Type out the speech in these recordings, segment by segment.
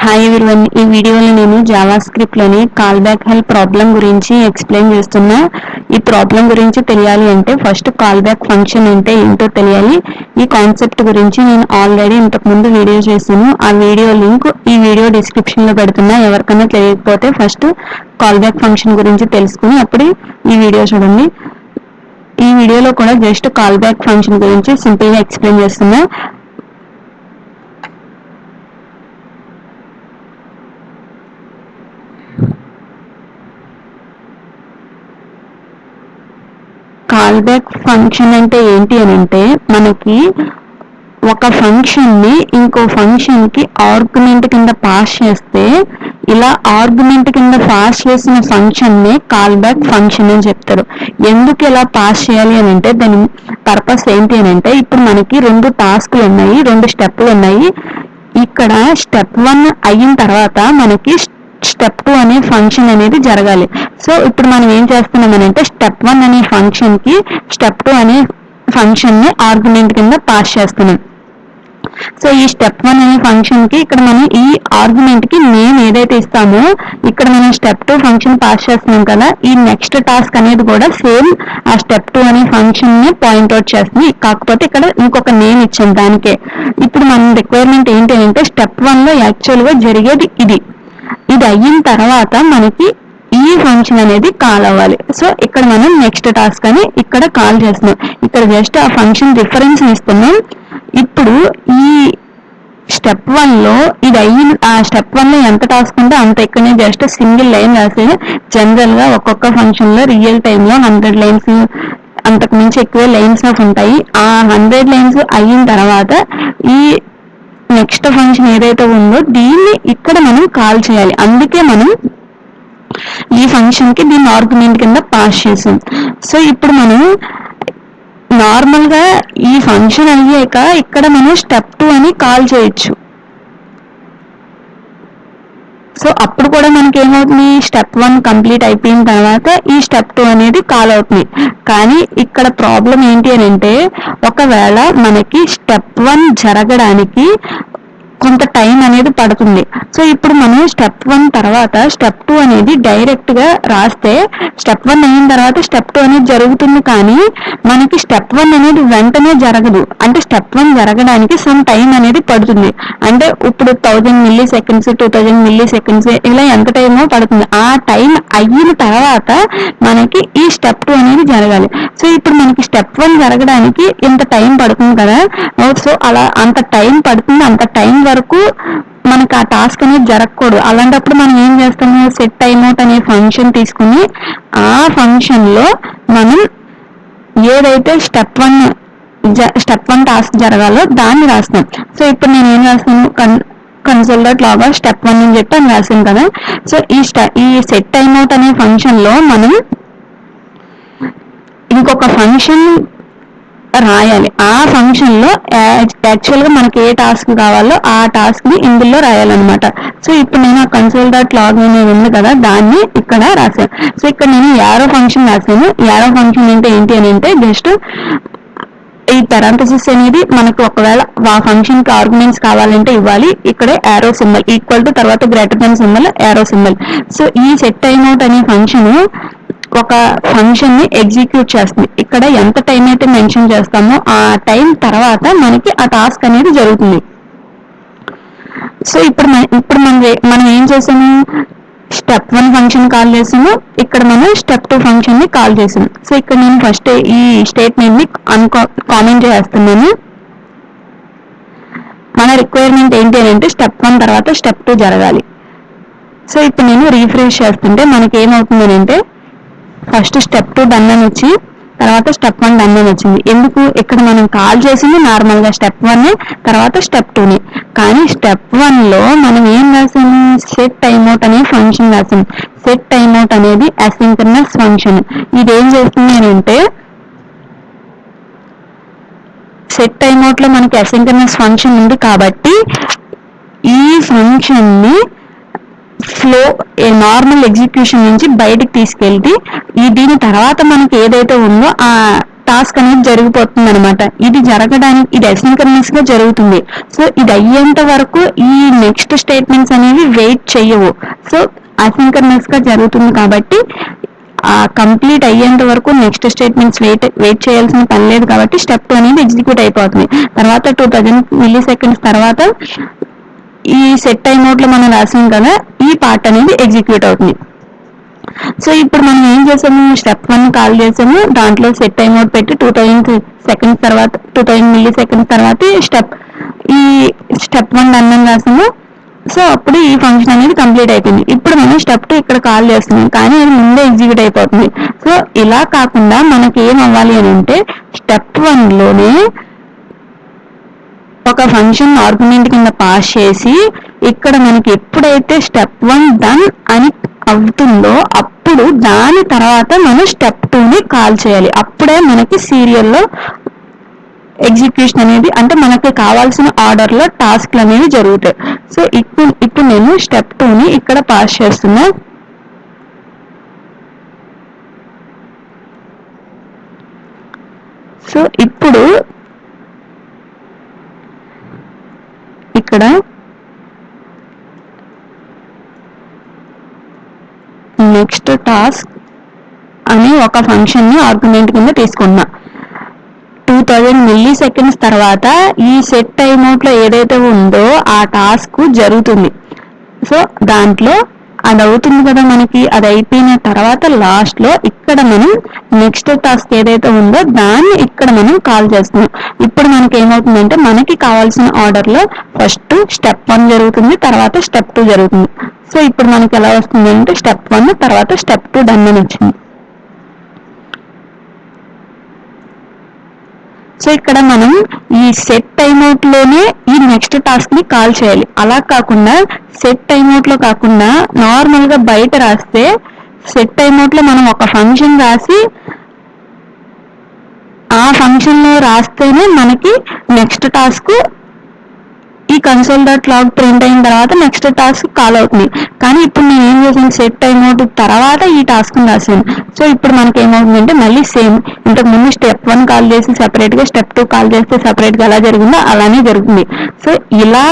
Hi everyone, ఈ వీడియోలో నేను జావా స్క్రిప్ట్లోని కాల్ బ్యాక్ హెల్ప్ ప్రాబ్లం గురించి ఎక్స్ప్లెయిన్ చేస్తున్నా. ఈ ప్రాబ్లం గురించి తెలియాలి అంటే ఫస్ట్ కాల్ బ్యాక్ ఫంక్షన్ అంటే ఏంటో తెలియాలి. ఈ కాన్సెప్ట్ గురించి నేను ఆల్రెడీ ఇంతకుముందు వీడియో చేశాను. ఆ వీడియో లింక్ ఈ వీడియో డిస్క్రిప్షన్లో పెడుతున్నా. ఎవరికైనా తెలియకపోతే ఫస్ట్ కాల్ బ్యాక్ ఫంక్షన్ గురించి తెలుసుకుని అప్పుడు ఈ వీడియో చూడండి. ఈ వీడియోలో కూడా జస్ట్ కాల్ బ్యాక్ ఫంక్షన్ గురించి సింపుల్గా ఎక్స్ప్లెయిన్ చేస్తున్నా. కాల్ బ్యాక్ ఫంక్షన్ అంటే ఏంటి అని అంటే మనకి ఒక ఫంక్షన్ని ఇంకో ఫంక్షన్కి ఆర్గ్యుమెంట్ కింద పాస్ చేస్తే ఇలా ఆర్గ్యుమెంట్ కింద పాస్ చేసిన ఫంక్షన్నే కాల్ బ్యాక్ ఫంక్షన్ అని చెప్తారు. ఎందుకు ఇలా పాస్ చేయాలి అని అంటే దాని పర్పస్ ఏంటి అని అంటే ఇప్పుడు మనకి రెండు టాస్క్లు ఉన్నాయి, రెండు స్టెప్లు ఉన్నాయి. ఇక్కడ స్టెప్ 1 అయిన తర్వాత మనకి స్టెప్ 2 అనే ఫంక్షన్ అనేది జరగాలి. సో ఇప్పుడు మనం ఏం చేస్తున్నామనంటే స్టెప్ 1 అనే ఫంక్షన్ కి స్టెప్ 2 అనే ఫంక్షన్ ని ఆర్గ్యుమెంట్ కింద పాస్ చేస్తున్నాం. సో ఈ స్టెప్ 1 అనే ఫంక్షన్ కి ఇక్కడ మనం ఈ ఆర్గ్యుమెంట్ కి నేమ్ ఏదైతే ఇస్తామో ఇక్కడ మనం స్టెప్ 2 ఫంక్షన్ పాస్ చేస్తున్నాం కదా, ఈ నెక్స్ట్ టాస్క్ అనేది కూడా సేమ్ ఆ స్టెప్ 2 అనే ఫంక్షన్ ని పాయింట్అవుట్ చేస్తుంది. కాకపోతే ఇక్కడ ఇంకొక నేమ్ ఇచ్చాం దానికే. ఇప్పుడు మన రిక్వైర్మెంట్ ఏంటి అంటే స్టెప్ 1 లో యాక్చువల్ గా జరిగేది ఇది అయిన తర్వాత మనకి ఈ ఫంక్షన్ అనేది కాల్ అవ్వాలి. సో ఇక్కడ మనం నెక్స్ట్ టాస్క్ అని ఇక్కడ కాల్ చేస్తున్నాం. ఇక్కడ జస్ట్ ఆ ఫంక్షన్ రిఫరెన్స్ ఇస్తున్నాం. ఇప్పుడు ఈ స్టెప్ 1 లో ఇది ఆ స్టెప్ 1 లో ఎంత టాస్క్ ఉంటే అంత ఇక్కడనే జస్ట్ సింగిల్ లైన్ రాసి జనరల్ గా ఒక్కొక్క ఫంక్షన్ లో రియల్ టైమ్ లో 100 లైన్స్ అంతకు మించి ఎక్కువ లైన్స్ ఆఫ్ ఉంటాయి. ఆ 100 లైన్స్ అయిన తర్వాత ఈ నెక్స్ట్ ఫంక్షన్ ఏదైతే ఉందో దీన్ని ఇక్కడ మనం కాల్ చేయాలి. అందుకే మనం ఈ ఫంక్షన్ కి దీన్ని ఆర్గ్యుమెంట్ కింద పాస్ చేసాం. సో ఇప్పుడు మనం నార్మల్ గా ఈ ఫంక్షన్ అయ్యాక ఇక్కడ మనం స్టెప్ 2 అని కాల్ చేయొచ్చు. సో అప్పుడు కూడా మనకి ఏమవుతుంది, స్టెప్ 1 కంప్లీట్ అయిపోయిన తర్వాత ఈ స్టెప్ 2 అనేది కాల్ అవుతుంది. కానీ ఇక్కడ ప్రాబ్లం ఏంటి అని అంటే ఒకవేళ మనకి స్టెప్ 1 జరగడానికి కొంత టైం అనేది పడుతుంది. సో ఇప్పుడు మనం స్టెప్ 1 తర్వాత స్టెప్ 2 అనేది డైరెక్ట్ గా రాస్తే స్టెప్ 1 అయిన తర్వాత స్టెప్ 2 అనేది జరుగుతుంది. కానీ మనకి స్టెప్ 1 అనేది వెంటనే జరగదు. అంటే స్టెప్ 1 జరగడానికి సమ్ టైం అనేది పడుతుంది. అంటే ఇప్పుడు 1000 మిల్లీ సెకండ్స్ 2000 మిల్లీ సెకండ్స్ ఇలా ఎంత టైమో పడుతుంది. ఆ టైం అయిన తర్వాత మనకి ఈ స్టెప్ 2 అనేది జరగాలి. సో ఇప్పుడు మనకి స్టెప్ 1 జరగడానికి ఇంత టైం పడుతుంది కదా. సో అలా అంత టైం పడుతుంది, అంత టైం వరకు మనకి ఆ టాస్క్ అనేది జరగకూడదు. అలాంటప్పుడు మనం ఏం చేస్తాము, సెట్ టైమ్అవుట్ అనే ఫంక్షన్ తీసుకుని ఆ ఫంక్షన్ లో మనం ఏదైతే స్టెప్ 1 టాస్క్ జరగాలో దాన్ని రాస్తాం. సో ఇప్పుడు నేను ఏం రాస్తాను, console.log స్టెప్ 1 అని చెప్పి అని రాసాను కదా. సో ఈ సెట్ టైమ్అవుట్ అనే ఫంక్షన్ లో మనం ఇంకొక ఫంక్షన్ రాయాలి. ఆ ఫంక్షన్ లో యాక్చువల్ గా మనకి ఏ టాస్క్ కావాలో ఆ టాస్క్ ని ఇందులో రాయాలన్నమాట. సో ఇప్పుడు నేను ఆ console.log అనేది ఉంది కదా దాన్ని ఇక్కడ రాశాను. సో ఇక్కడ నేను యారో ఫంక్షన్ రాశాను. యారో ఫంక్షన్ అంటే ఏంటి అని అంటే జస్ట్ ఈ పారాంథసిస్ అనేది మనకు ఒకవేళ ఆ ఫంక్షన్ కి ఆర్గ్యుమెంట్స్ కావాలంటే ఇవ్వాలి. ఇక్కడే యారో సింబల్ ఈక్వల్ టు తర్వాత greater than symbol arrow symbol. So ఈ సెట్ టైమ్అవుట్ అనే ఫంక్షన్ ఒక ఫంక్షన్ ని ఎగ్జిక్యూట్ చేస్తుంది. ఇక్కడ ఎంత టైం అయితే మెన్షన్ చేస్తామో ఆ టైం తర్వాత మనకి ఆ టాస్క్ అనేది జరుగుతుంది. సో ఇప్పుడు మనం ఏం చేసాము, స్టెప్ 1 ఫంక్షన్ కాల్ చేసాము, ఇక్కడ మనం స్టెప్ 2 ఫంక్షన్ ని కాల్ చేసాము. సో ఇక్కడ నేను ఫస్ట్ ఈ స్టేట్మెంట్ ని కామెంట్ చేస్తున్నాను. మన రిక్వైర్మెంట్ ఏంటి అని అంటే స్టెప్ 1 తర్వాత స్టెప్ 2 జరగాలి. సో ఇప్పుడు నేను రీఫ్రెష్ చేస్తుంటే మనకి ఏమవుతుంది అని అంటే ఫస్ట్ స్టెప్ 2 డన్ అని వచ్చి తర్వాత స్టెప్ 1 డన్ అని వచ్చింది. ఎందుకు, ఇక్కడ మనం కాల్ చేసింది నార్మల్ గా స్టెప్ 1 తర్వాత స్టెప్ 2ని. కానీ స్టెప్ 1 లో మనం ఏం రాసాము, సెట్ టైమ్అవుట్ అనే ఫంక్షన్ రాసాము. సెట్ టైమ్అవుట్ అనేది అసింక్రోనస్ ఫంక్షన్. ఇది ఏం చేస్తుంది అని అంటే సెట్ టైమ్అవుట్ లో మనకి అసింక్రోనస్ ఫంక్షన్ ఉంది కాబట్టి ఈ ఫంక్షన్ ని ఫ్లో నార్మల్ ఎగ్జిక్యూషన్ నుంచి బయటకు తీసుకెళ్ళి దీని తర్వాత మనకి ఏదైతే ఉందో ఆ టాస్క్ అనేది జరిగిపోతుంది అనమాట. ఇది జరగడానికి ఇది అసిన్క్రనస్ గా జరుగుతుంది. సో ఇది అయ్యేంత వరకు ఈ నెక్స్ట్ స్టేట్మెంట్స్ అనేవి వెయిట్ చేయవు. సో అసిన్క్రనస్ గా జరుగుతుంది కాబట్టి ఆ కంప్లీట్ అయ్యేంత వరకు నెక్స్ట్ స్టేట్మెంట్స్ వెయిట్ చేయాల్సిన పని లేదు కాబట్టి స్టెప్ 2 అనేది ఎగ్జిక్యూట్ అయిపోతుంది. తర్వాత 2000 మిల్లీ సెకండ్స్ తర్వాత ఈ సెట్ టైమ్ అవుట్ లో మనం రాసాం కదా, ఈ పార్ట్ అనేది ఎగ్జిక్యూట్ అవుతుంది. సో ఇప్పుడు మనం ఏం చేసాము, స్టెప్ 1 కాల్ చేసాము, దాంట్లో సెట్ టైమ్ అవుట్ పెట్టి 2000 సెకండ్స్ తర్వాత 2000 మిల్లీ సెకండ్స్ తర్వాత ఈ స్టెప్ 1 రన్ రాసాము. సో అప్పుడు ఈ ఫంక్షన్ అనేది కంప్లీట్ అయిపోయింది. ఇప్పుడు మనం స్టెప్ 2 ఇక్కడ కాల్ చేస్తున్నాం, కానీ అది ముందే ఎగ్జిక్యూట్ అయిపోతుంది. సో ఇలా కాకుండా మనకి ఏం అవ్వాలి అని అంటే స్టెప్ 1 లోనే ఒక ఫంక్షన్ ఆర్గ్యుమెంట్ కింద పాస్ చేసి ఇక్కడ మనకి ఎప్పుడైతే స్టెప్ 1 డన్ అని అవుతుందో అప్పుడు దాని తర్వాత మనం స్టెప్ 2ని కాల్ చేయాలి. అప్పుడే మనకి సీరియల్లో ఎగ్జిక్యూషన్ అనేది అంటే మనకి కావాల్సిన ఆర్డర్ లో టాస్క్లు అనేవి జరుగుతాయి. సో ఇప్పుడు నేను స్టెప్ 2ని ఇక్కడ పాస్ చేస్తున్నా. సో ఇప్పుడు ఇక్కడ నెక్స్ట్ టాస్క్ అని ఒక ఫంక్షన్ ని ఆర్గ్యుమెంట్ కింద తీసుకున్నా. 2000 మిల్లీ సెకండ్స్ తర్వాత ఈ సెట్ టైమ్ అవుట్ లో ఏదైతే ఉందో ఆ టాస్క్ జరుగుతుంది. సో దాంట్లో అది అవుతుంది కదా మనకి, అది అయిపోయిన తర్వాత లాస్ట్ లో ఇక్కడ మనం నెక్స్ట్ టాస్క్ ఏదైతే ఉందో దాన్ని ఇక్కడ మనం కాల్ చేస్తున్నాం. ఇప్పుడు మనకి ఏమవుతుందంటే మనకి కావాల్సిన ఆర్డర్ లో ఫస్ట్ స్టెప్ 1 జరుగుతుంది, తర్వాత స్టెప్ 2 జరుగుతుంది. సో ఇప్పుడు మనకి ఎలా వస్తుంది అంటే స్టెప్ 1 తర్వాత స్టెప్ 2 డన్ అని వచ్చింది. సో ఇక్కడ మనం ఈ సెట్ టైమ్ అవుట్ లోనే ఈ నెక్స్ట్ టాస్క్ ని కాల్ చేయాలి. అలా కాకుండా సెట్ టైమ్ అవుట్ లో కాకుండా నార్మల్ గా బయట రాస్తే సెట్ టైమ్ అవుట్ లో మనం ఒక ఫంక్షన్ రాసి ఆ ఫంక్షన్ లో రాస్తేనే మనకి నెక్స్ట్ టాస్క్ ఈ కన్సోల్ డాట్ లాగ్ ప్రింట్ అయిన తర్వాత నెక్స్ట్ టాస్క్ కాల్ అవుతుంది. కానీ ఇప్పుడు నేను ఏం చేశాను, సెట్ టైమ్ అవుట్ తర్వాత ఈ టాస్క్ రాశాను. సో ఇప్పుడు మనకి ఏమవుతుందంటే మళ్ళీ సేమ్ ఇంతకు ముందు స్టెప్ 1 కాల్ చేసి సెపరేట్ గా స్టెప్ 2 కాల్ చేస్తే సెపరేట్ గా ఎలా జరిగిందో అలానే జరుగుతుంది. సో ఇలా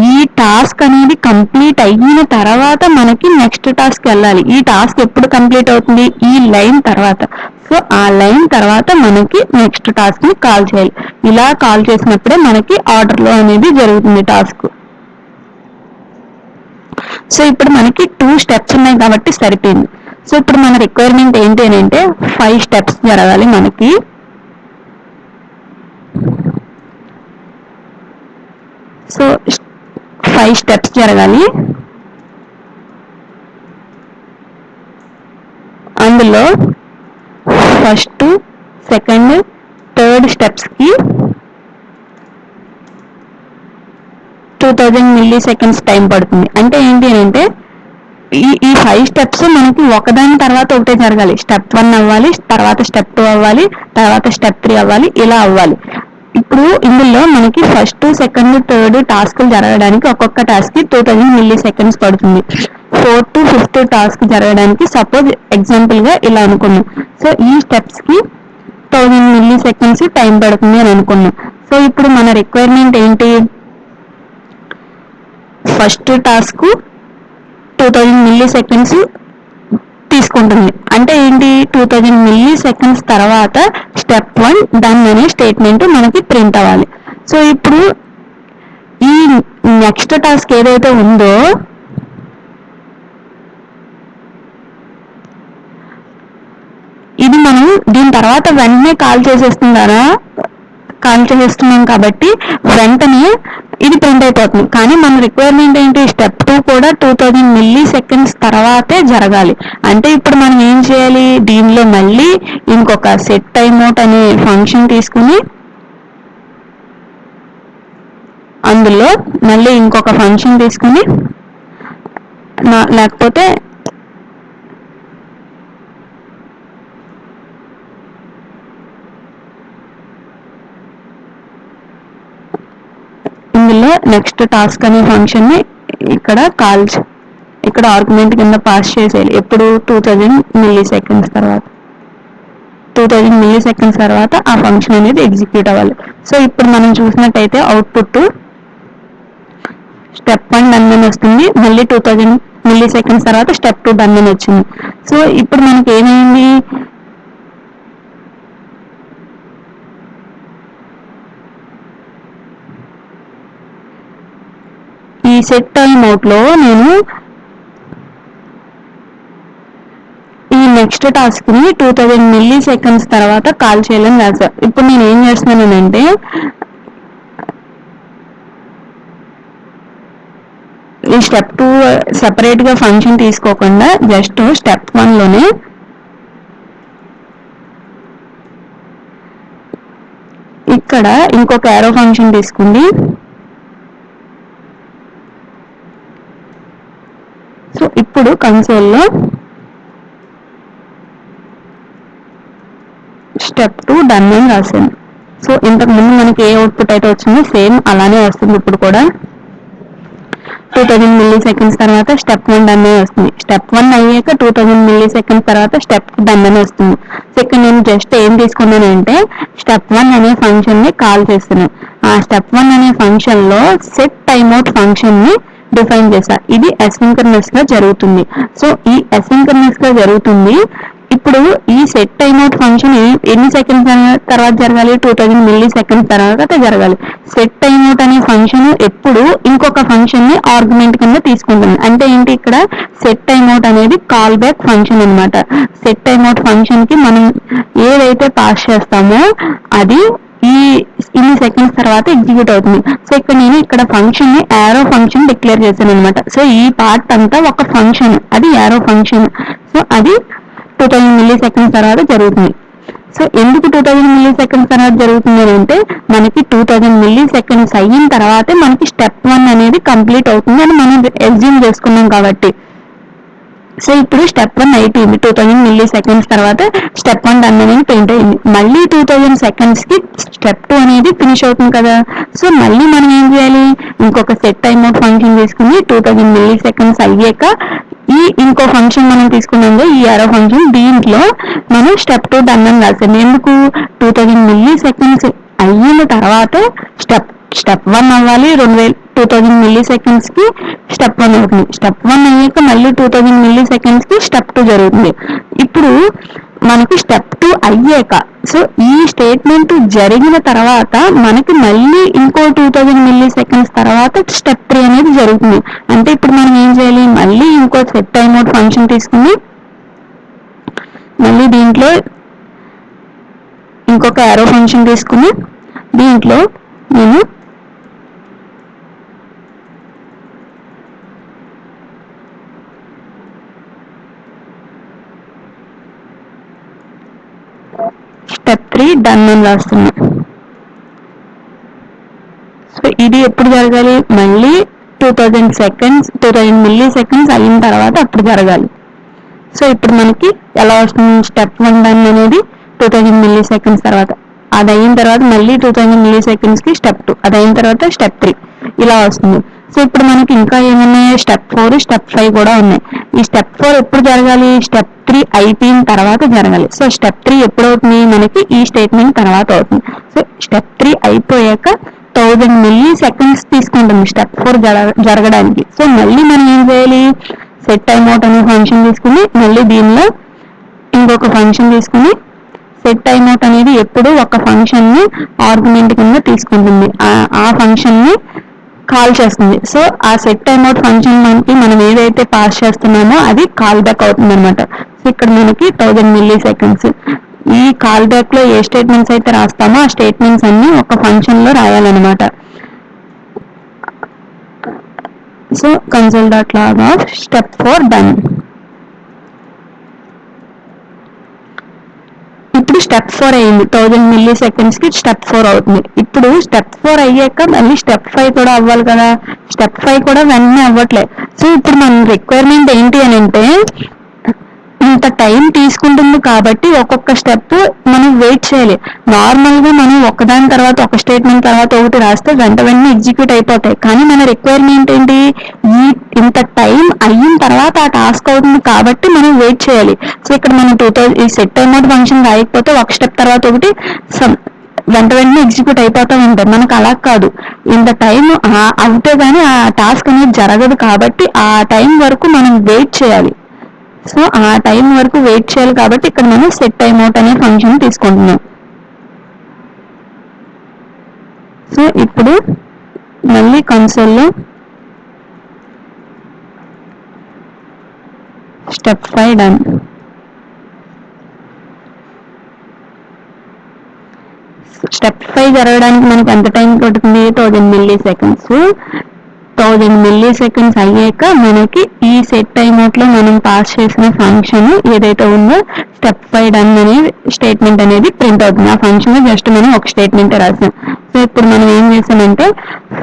ఈ టాస్క్ అనేది కంప్లీట్ అయిన తర్వాత మనకి నెక్స్ట్ టాస్క్ వెళ్ళాలి. ఈ టాస్క్ ఎప్పుడు కంప్లీట్ అవుతుంది, ఈ లైన్ తర్వాత. సో ఆ లైన్ తర్వాత మనకి నెక్స్ట్ టాస్క్ ని కాల్ చేయాలి. ఇలా కాల్ చేసినప్పుడే మనకి ఆర్డర్ లో అనేది జరుగుతుంది టాస్క్. సో ఇప్పుడు మనకి 2 స్టెప్స్ ఉన్నాయి కాబట్టి సరిపోయింది. సో ఇప్పుడు మన రిక్వైర్మెంట్ ఏంటి అని అంటే 5 స్టెప్స్ జరగాలి మనకి. సో 5 స్టెప్స్ జరగాలి. అందులో ఫస్ట్, సెకండ్, థర్డ్ స్టెప్స్ కి 2000 మిల్లీ సెకండ్స్ టైం పడుతుంది. అంటే ఏంటి అంటే ఈ 5 స్టెప్స్ మనకి ఒకదాని తర్వాత ఒకటే జరగాలి. స్టెప్ 1 అవ్వాలి, తర్వాత స్టెప్ 2 అవ్వాలి, తర్వాత స్టెప్ 3 అవ్వాలి, ఇలా అవ్వాలి. ఇప్పుడు ఇందులో మనకి ఫస్ట్, సెకండ్, థర్డ్ టాస్క్లు జరగడానికి ఒక్కొక్క టాస్క్ కి 2000 మిల్లీ సెకండ్స్ పడుతుంది. 4th, 5th టాస్క్ జరగడానికి సపోజ్ ఎగ్జాంపుల్ గా ఇలా అనుకున్నాం. సో ఈ స్టెప్స్ కి 1000 మిల్లీ సెకండ్స్ టైం పడుతుంది అని అనుకున్నాం. సో ఇప్పుడు మన రిక్వైర్మెంట్ ఏంటి, ఫస్ట్ టాస్క్ 2000 మిల్లీ సెకండ్స్ తీసుకుంటుంది. అంటే ఏంటి, 2000 మిల్లీ సెకండ్స్ తర్వాత స్టెప్ 1 డన్ అనే స్టేట్మెంట్ మనకి ప్రింట్ అవ్వాలి. సో ఇప్పుడు ఈ నెక్స్ట్ టాస్క్ ఏదైతే ఉందో ఇది మనం దీని తర్వాత వెంటనే కాల్ చేసేస్తున్నాం కాబట్టి వెంటనే ఇది ప్రింట్ అయిపోతుంది. కానీ మన రిక్వైర్మెంట్ ఏంటి, స్టెప్ 2 కూడా 2000 మిల్లీ సెకండ్స్ తర్వాతే జరగాలి. అంటే ఇప్పుడు మనం ఏం చేయాలి, దీనిలో మళ్ళీ ఇంకొక సెట్ టైమ్ అవుట్ అనే ఫంక్షన్ తీసుకుని అందులో మళ్ళీ ఇంకొక ఫంక్షన్ తీసుకుని లేకపోతే ఇందులో నెక్స్ట్ టాస్క్ అనే ఫంక్షన్ ని ఇక్కడ ఆర్గ్యుమెంట్ కింద పాస్ చేసేయాలి. ఎప్పుడు 2000 మిల్లీ సెకండ్స్ తర్వాత. 2000 మిల్లీ సెకండ్స్ తర్వాత ఆ ఫంక్షన్ అనేది ఎగ్జిక్యూట్ అవ్వాలి. సో ఇప్పుడు మనం చూసినట్టయితే అవుట్పుట్ స్టెప్ 1 డన్ అని వస్తుంది, మళ్ళీ 2000 మిల్లీ సెకండ్స్ తర్వాత స్టెప్ 2 డన్ అని వచ్చింది. సో ఇప్పుడు మనకి ఏమైంది, ఈ సెట్ టైం అవుట్ లో నేను ఈ నెక్స్ట్ టాస్క్ ని 2000 మిల్లీ సెకండ్స్ తర్వాత కాల్ చేయాలని రాసా. ఇప్పుడు నేను ఏం చేస్తున్నానంటే ఈ స్టెప్ 2 సెపరేట్ గా ఫంక్షన్ తీసుకోకుండా జస్ట్ స్టెప్ 1 లోనే ఇక్కడ ఇంకొక యారో ఫంక్షన్ తీసుకుంది. సో ఇప్పుడు కన్సోల్లో స్టెప్ 2 డన్ అని రాశాను. సో ఇంతకు ముందు మనకి ఏ అవుట్పుట్ అయితే వచ్చిందో సేమ్ అలానే వస్తుంది. ఇప్పుడు కూడా 2000 మిల్లీ సెకండ్స్ తర్వాత స్టెప్ 1 డన్ అని వస్తుంది. స్టెప్ 1 అయ్యాక 2000 మిల్లీ సెకండ్స్ తర్వాత స్టెప్ 2 డన్ అని వస్తుంది. సో ఇక్కడ నేను జస్ట్ ఏం తీసుకున్నానంటే స్టెప్ 1 అనే ఫంక్షన్ ని కాల్ చేస్తున్నాను. ఆ స్టెప్ 1 అనే ఫంక్షన్ లో సెట్ టైమ్అవుట్ ఫంక్షన్ ని డిఫైన్ చేశా. ఇది అసింక్రోనస్ గా జరుగుతుంది. సో ఈ అసింక్రోనస్ గా జరుగుతుంది. ఇప్పుడు ఈ సెట్ టైమ్అవుట్ ఫంక్షన్ ఎన్ని సెకండ్స్ తర్వాత జరగాలి, 2000 మిల్లీ సెకండ్స్ తర్వాత జరగాలి. సెట్ టైమ్అవుట్ అనే ఫంక్షన్ ఎప్పుడు ఇంకొక ఫంక్షన్ ని ఆర్గ్యుమెంట్ కింద తీసుకుంటుంది. అంటే ఏంటి, ఇక్కడ సెట్ టైమ్అవుట్ అనేది కాల్ బ్యాక్ ఫంక్షన్ అనమాట. సెట్ టైమ్అవుట్ ఫంక్షన్ కి మనం ఏదైతే పాస్ చేస్తామో అది ఇన్ని సెకండ్స్ తర్వాత ఎగ్జిక్యూట్ అవుతుంది. సో ఇక్కడ నేను ఇక్కడ ఫంక్షన్ ని యారో ఫంక్షన్ డిక్లేర్ చేశాను అనమాట. సో ఈ పార్ట్ అంతా ఒక ఫంక్షన్, అది యారో ఫంక్షన్. సో అది 2000 మిల్లీ సెకండ్స్ తర్వాత జరుగుతుంది. సో ఎందుకు 2000 మిల్లీ సెకండ్స్ తర్వాత జరుగుతుంది అంటే మనకి 2000 మిల్లీ సెకండ్స్ అయిన తర్వాతే మనకి స్టెప్ 1 అనేది కంప్లీట్ అవుతుంది అని మనం ఎస్యూమ్ చేసుకున్నాం కాబట్టి. సో ఇప్పుడు స్టెప్ 1 అయిపోయింది, 2000 మిల్లీ సెకండ్స్ తర్వాత స్టెప్ 1 డన్ అనేది ప్రింట్ అయింది. మళ్ళీ 2000 సెకండ్స్ కి స్టెప్ 2 అనేది ఫినిష్ అవుతుంది కదా. సో మళ్ళీ మనం ఏం చేయాలి, ఇంకొక సెట్ టైమ్ అవుట్ ఫంక్షన్ తీసుకుని 2000 మిల్లీ సెకండ్స్ అయ్యాక ఈ ఇంకో ఫంక్షన్ మనం తీసుకున్నాం ఈ యారో ఫంక్షన్, దీంట్లో మనం స్టెప్ 2 డన్ అని రాసాం. ఎందుకు, 2000 మిల్లీ సెకండ్స్ అయిన తర్వాత స్టెప్ 1 అవ్వాలి. 2000 మిల్లీ సెకండ్స్ కి స్టెప్ 1 అవుతుంది. స్టెప్ 1 అయ్యాక మళ్ళీ 2000 మిల్లీ సెకండ్స్ కి స్టెప్ 2 జరుగుతుంది. ఇప్పుడు మనకి స్టెప్ 2 అయ్యాక, సో ఈ స్టేట్మెంట్ జరిగిన తర్వాత మనకి మళ్ళీ ఇంకో 2000 మిల్లీ సెకండ్స్ తర్వాత స్టెప్ 3 అనేది జరుగుతుంది. అంటే ఇప్పుడు మనం ఏం చేయాలి, మళ్ళీ ఇంకో సెట్ టైమ్ అవుట్ ఫంక్షన్ తీసుకుని మళ్ళీ దీంట్లో ఇంకొక యారో ఫంక్షన్ తీసుకుని దీంట్లో నేను స్టెప్ 3 డన్ అని రాస్తున్నా. సో ఇది ఎప్పుడు జరగాలి, మళ్ళీ 2000 మిల్లీ సెకండ్స్ అయిన తర్వాత అప్పుడు జరగాలి. సో ఇప్పుడు మనకి ఎలా వస్తుంది, స్టెప్ 1 డన్ అనేది 2000 మిల్లీ సెకండ్స్ తర్వాత, అది అయిన తర్వాత మళ్ళీ 2000 మిల్లీ సెకండ్స్ కి స్టెప్ 2, అది అయిన తర్వాత స్టెప్ 3 ఇలా వస్తుంది. సో ఇప్పుడు మనకి ఇంకా ఏమున్నాయి, స్టెప్ 4 స్టెప్ 5 కూడా ఉన్నాయి. ఈ స్టెప్ 4 ఎప్పుడు జరగాలి, స్టెప్ 3 అయిపోయిన తర్వాత జరగాలి. సో స్టెప్ 3 ఎప్పుడు అవుతుంది, మనకి ఈ స్టేట్మెంట్ తర్వాత అవుతుంది. సో స్టెప్ 3 అయిపోయాక 1000 మిల్లీ సెకండ్స్ తీసుకుంటుంది స్టెప్ 4 జరగడానికి. సో మళ్ళీ మనం ఏం చేయాలి, సెట్ టైమ్ అవుట్ అనే ఫంక్షన్ తీసుకుని మళ్ళీ దీనిలో ఇంకొక ఫంక్షన్ తీసుకుని సెట్ టైమ్ అవుట్ అనేది ఎప్పుడు ఒక ఫంక్షన్ ని ఆర్గ్యుమెంట్ కింద తీసుకుంటుంది, ఆ ఫంక్షన్ ని కాల్ చేస్తుంది. సో ఆ సెట్ టైమ్ అవుట్ ఫంక్షన్ మనకి మనం ఏదైతే పాస్ చేస్తున్నామో అది కాల్ బ్యాక్ అవుతుంది అనమాట. సో ఇక్కడ మనకి 1000 మిల్లీ సెకండ్స్, ఈ కాల్ బ్యాక్ లో ఏ స్టేట్మెంట్స్ అయితే రాస్తామో ఆ స్టేట్మెంట్స్ అన్ని ఒక ఫంక్షన్ లో రాయాలన్నమాట. So console.log of step 4 done. ఇప్పుడు స్టెప్ 4 అయింది, 1000 మిల్లీ సెకండ్స్ కి స్టెప్ 4 అవుతుంది. ఇప్పుడు స్టెప్ 4 అయ్యాక మళ్ళీ స్టెప్ 5 కూడా అవ్వాలి కదా. స్టెప్ 5 కూడా వెంటనే అవ్వట్లే. సో ఇప్పుడు మన రిక్వైర్మెంట్ ఏంటి అని అంటే, ఇంత టైం తీసుకుంటుంది కాబట్టి ఒక్కొక్క స్టెప్ మనం వెయిట్ చేయాలి. నార్మల్ గా మనం ఒకదాని తర్వాత ఒక స్టేట్మెంట్ తర్వాత ఒకటి రాస్తే వెంటనే ఎగ్జిక్యూట్ అయిపోతాయి. కానీ మన రిక్వైర్మెంట్ ఏంటి, ఇంత టైం అయిన తర్వాత ఆ టాస్క్ అవుతుంది కాబట్టి మనం వెయిట్ చేయాలి. సో ఇక్కడ మనం ఈ సెట్ అమౌంట్ ఫంక్షన్ రాయకపోతే ఒక స్టెప్ తర్వాత ఒకటి వెంటనే ఎగ్జిక్యూట్ అయిపోతూ ఉంటాయి. మనకు అలా కాదు, ఇంత టైం అవుతే కానీ ఆ టాస్క్ అనేది జరగదు కాబట్టి ఆ టైం వరకు మనం వెయిట్ చేయాలి. సో ఆ టైం వరకు వెయిట్ చేయాలి కాబట్టి ఇక్కడ మనం సెట్ టైమ్ అవుట్ అనే ఫంక్షన్ తీసుకుంటున్నాం. సో ఇప్పుడు మళ్ళీ కన్సోల్లో స్టెప్ 5 డన్. స్టెప్ 5 జరగడానికి మనకి ఎంత టైం పడుతుంది? 1000 milliseconds. 1000 milliseconds అయ్యాక మనకి ఈ సెట్ టైమ్ అవుట్ లో మనం పాస్ చేసిన ఫంక్షన్ ఏదైతే ఉందో స్టెప్ 5 డన్ అనే స్టేట్మెంట్ అనేది ప్రింట్ అవుతుంది. ఆ ఫంక్షన్ లో జస్ట్ మనం ఒక స్టేట్మెంట్ రాసాం. సో ఇప్పుడు మనం ఏం చేసామంటే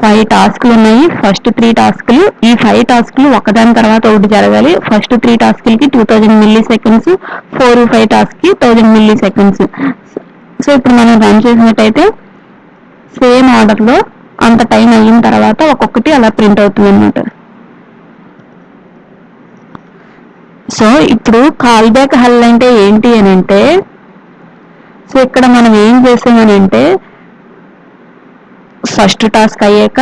5 టాస్క్లు ఉన్నాయి. ఫస్ట్ 3 టాస్క్లు, ఈ 5 టాస్క్లు ఒకదాని తర్వాత ఒకటి జరగాలి. ఫస్ట్ 3 టాస్క్లకి 2000 milliseconds, 4, 5 టాస్క్ కి 1000 milliseconds. సో ఇప్పుడు మనం రన్ చేసినట్టయితే సేమ్ ఆర్డర్ లో అంత టైం అయిన తర్వాత ఒక్కొక్కటి అలా ప్రింట్ అవుతుంది అన్నమాట. సో ఇప్పుడు కాల్ బ్యాక్ హెల్ అంటే ఏంటి అని అంటే, సో ఇక్కడ మనం ఏం చేసామని అంటే ఫస్ట్ టాస్క్ అయ్యాక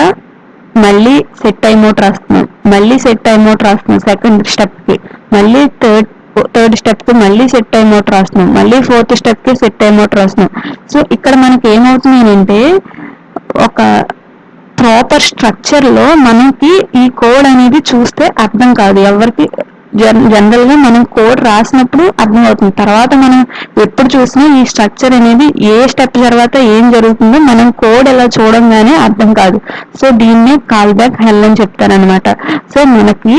మళ్ళీ సెట్ టైమ్ అవుట్ రాస్తున్నాం, మళ్ళీ సెట్ టైమ్ అవుట్ రాస్తున్నాం సెకండ్ స్టెప్ కి, మళ్ళీ థర్డ్ స్టెప్ కి మళ్ళీ సెట్ టైమ్ అవుట్ రాస్తున్నాం, మళ్ళీ ఫోర్త్ స్టెప్ కి సెట్ టైమ్ అవుట్ రాస్తున్నాం. సో ఇక్కడ మనకి ఏమవుతుంది అంటే ఒక ప్రాపర్ స్ట్రక్చర్ లో మనకి ఈ కోడ్ అనేది చూస్తే అర్థం కాదు ఎవరికి. జనరల్ గా మనం కోడ్ రాసినప్పుడు అర్థమవుతుంది, తర్వాత మనం ఎప్పుడు చూసినా ఈ స్ట్రక్చర్ అనేది ఏ స్టెప్ తర్వాత ఏం జరుగుతుందో మనం కోడ్ ఎలా చూడంగానే అర్థం కాదు. సో దీన్నే కాల్ బ్యాక్ హెల్ అని చెప్తారనమాట. సో మనకి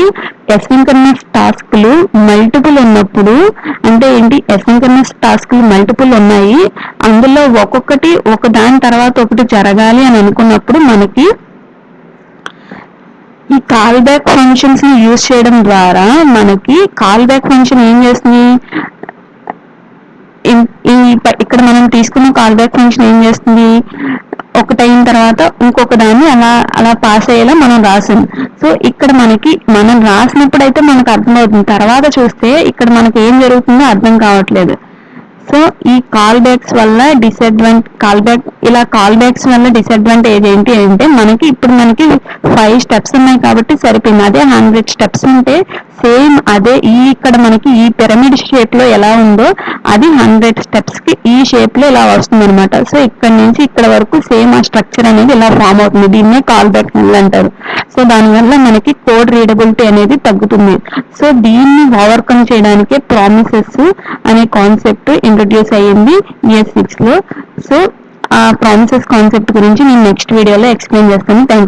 ఎసిన్క్రోనస్ టాస్క్లు మల్టిపుల్ ఉన్నప్పుడు, అంటే ఏంటి, ఎసిన్క్రోనస్ టాస్క్లు మల్టిపుల్ ఉన్నాయి, అందులో ఒక్కొక్కటి ఒక దాని తర్వాత ఒకటి జరగాలి అని అనుకున్నప్పుడు మనకి ఈ కాల్ బ్యాక్ ఫంక్షన్స్ ని యూజ్ చేయడం ద్వారా మనకి కాల్ బ్యాక్ ఫంక్షన్ ఏం చేస్తుంది, ఇక్కడ మనం తీసుకున్న కాల్ బ్యాక్ ఫంక్షన్ ఏం చేస్తుంది, ఒకటైన తర్వాత ఇంకొక దాన్ని అలా పాస్ అయ్యేలా మనం రాసాం. సో ఇక్కడ మనం రాసినప్పుడు అయితే మనకు అర్థమవుతుంది, తర్వాత చూస్తే ఇక్కడ మనకి ఏం జరుగుతుందో అర్థం కావట్లేదు. సో ఈ కాల్ బ్యాక్స్ వల్ల కాల్ బ్యాక్స్ వల్ల డిసడ్వాంటేజ్ ఏంటి అంటే ఇప్పుడు మనకి 5 స్టెప్స్ ఉన్నాయి కాబట్టి సరిపోయింది. అదే 100 స్టెప్స్ ఉంటే సేమ్ అదే ఇక్కడ మనకి ఈ పిరమిడ్ షేప్ లో ఎలా ఉందో అది 100 స్టెప్స్ కి ఈ షేప్ లో ఇలా వస్తుంది అనమాట. సో ఇక్కడ నుంచి ఇక్కడ వరకు సేమ్ ఆ స్ట్రక్చర్ అనేది ఇలా ఫామ్ అవుతుంది. దీన్నే కాల్ బ్యాక్ హెల్ అంటారు. సో దానివల్ల మనకి కోడ్ రీడబిలిటీ అనేది తగ్గుతుంది. సో దీన్ని ఓవర్కమ్ చేయడానికి ప్రామిసెస్ అనే కాన్సెప్ట్ ఇంట్రొడ్యూస్ అయ్యింది ES6 లో. సో ఆ ప్రామిసెస్ కాన్సెప్ట్ గురించి నేను నెక్స్ట్ వీడియోలో ఎక్స్ప్లెయిన్ చేస్తాను. Thank you.